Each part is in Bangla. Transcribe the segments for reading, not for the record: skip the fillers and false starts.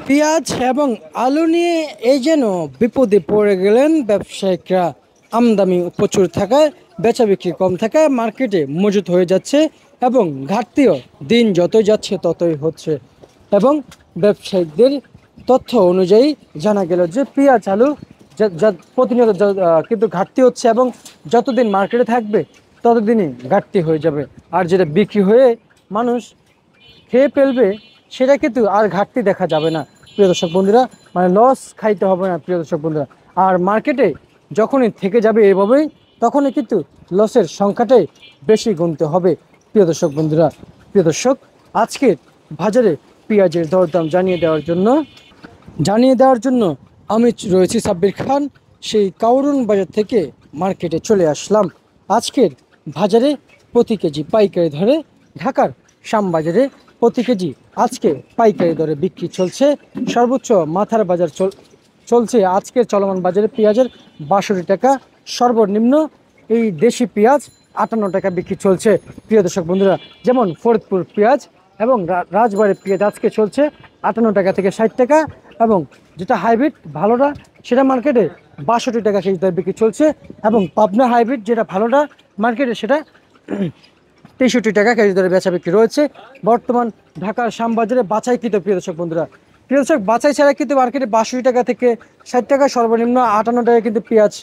পেঁয়াজ এবং আলু নিয়ে এই যেন বিপদে পড়ে গেলেন ব্যবসায়িকরা। আমদানি প্রচুর থাকায় বেচা বিক্রি কম থাকায় মার্কেটে মজুত হয়ে যাচ্ছে এবং ঘাটতিও দিন যতই যাচ্ছে ততই হচ্ছে। এবং ব্যবসায়িকদের তথ্য অনুযায়ী জানা গেল যে পেঁয়াজ আলু প্রতিনিয়ত কিন্তু ঘাটতি হচ্ছে এবং যতদিন মার্কেটে থাকবে ততদিনই ঘাটতি হয়ে যাবে। আর যেটা বিক্রি হয়ে মানুষ খেয়ে ফেলবে সেটা কিন্তু আর ঘাটতি দেখা যাবে না প্রিয় দর্শক বন্ধুরা, মানে লস খাইতে হবে না প্রিয় দর্শক বন্ধুরা। আর মার্কেটে যখনই থেকে যাবে এভাবেই তখনই কিন্তু লসের সংখ্যাটাই বেশি গুনতে হবে প্রিয় দর্শক বন্ধুরা। প্রিয় দর্শক, আজকের বাজারে পেঁয়াজের দরদাম জানিয়ে দেওয়ার জন্য আমি রয়েছি সাব্বির খান, সেই কাউরন বাজার থেকে মার্কেটে চলে আসলাম। আজকের বাজারে প্রতি কেজি পাইকারি ধরে ঢাকার শ্যামবাজারে প্রতি কেজি আজকে পাইকারি দরে বিক্রি চলছে। সর্বোচ্চ মাথার বাজার চলছে আজকের চলমান বাজারে পেঁয়াজের ৬২ টাকা, সর্বনিম্ন এই দেশি পেঁয়াজ ৫৮ টাকা বিক্রি চলছে প্রিয় দর্শক বন্ধুরা। যেমন ফরিদপুর পেঁয়াজ এবং রাজবাড়ির পেঁয়াজ আজকে চলছে ৫৮ টাকা থেকে ৬০ টাকা, এবং যেটা হাইব্রিড ভালোটা সেটা মার্কেটে ৬২ টাকা কেজি দরে বিক্রি চলছে, এবং পাবনা হাইব্রিড যেটা ভালোটা মার্কেটে সেটা ৬৩ টাকা কেজি দরে বেচা বিক্রি রয়েছে বর্তমান ঢাকার শ্যামবাজারে বাছাইকৃত প্রিয় দর্শক বন্ধুরা। প্রিয় দর্শক, বাছাই ছাড়া কিন্তু মার্কেটে ৬২ টাকা থেকে ৬০ টাকা, সর্বনিম্ন ৫৮ টাকা কিন্তু পেঁয়াজ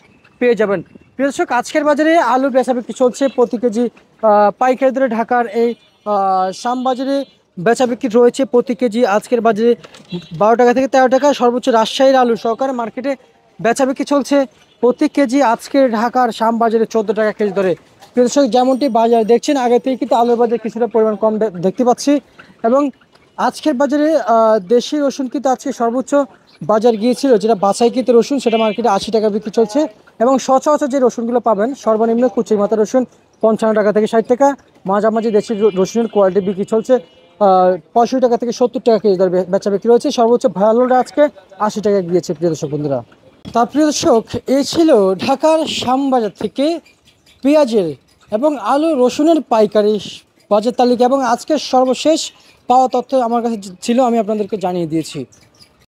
পেয়ে যাবেন প্রিয় দর্শক। আজকের বাজারে আলু বেচা বিক্রি চলছে প্রতি কেজি পাইকারি দরে ঢাকার এই শ্যামবাজারে বেচা বিক্রি রয়েছে প্রতি কেজি আজকের বাজারে ১২ টাকা থেকে ১৩ টাকা। সর্বোচ্চ রাজশাহীর আলু সহকারে মার্কেটে বেচা বিক্রি চলছে প্রতি কেজি আজকের ঢাকার শ্যামবাজারে ১৪ টাকা কেজি দরে। কৃষক যেমনটি বাজার দেখছেন আগে থেকে কিন্তু আলুর বাজারে কিছুটা পরিমাণ কম দেখতে পাচ্ছি, এবং আজকের বাজারে দেশি রসুন কিন্তু আজকে সর্বোচ্চ বাজার গিয়েছিল যেটা বাছাইকৃত রসুন, সেটা মার্কেটে ৮০ টাকা বিক্রি চলছে। এবং সচরাচর যে রসুনগুলো পাবেন সর্বনিম্ন কুচি মাথা রসুন ৫৫ টাকা থেকে ৬০ টাকা, মাঝামাঝি দেশি রসুনের কোয়ালিটি বিক্রি চলছে ৬৫ টাকা থেকে ৭০ টাকা কেজি দর বেচা বিক্রি রয়েছে। সর্বোচ্চ ভালোটা আজকে ৮০ টাকা গিয়েছে প্রিয় দর্শক বন্ধুরা। তা প্রিয় দর্শক, এই ছিল ঢাকার শ্যামবাজার থেকে পেঁয়াজের এবং আলু রসুনের পাইকারি বাজার তালিকা, এবং আজকের সর্বশেষ পাওয়া তথ্য আমার কাছে ছিল, আমি আপনাদেরকে জানিয়ে দিয়েছি।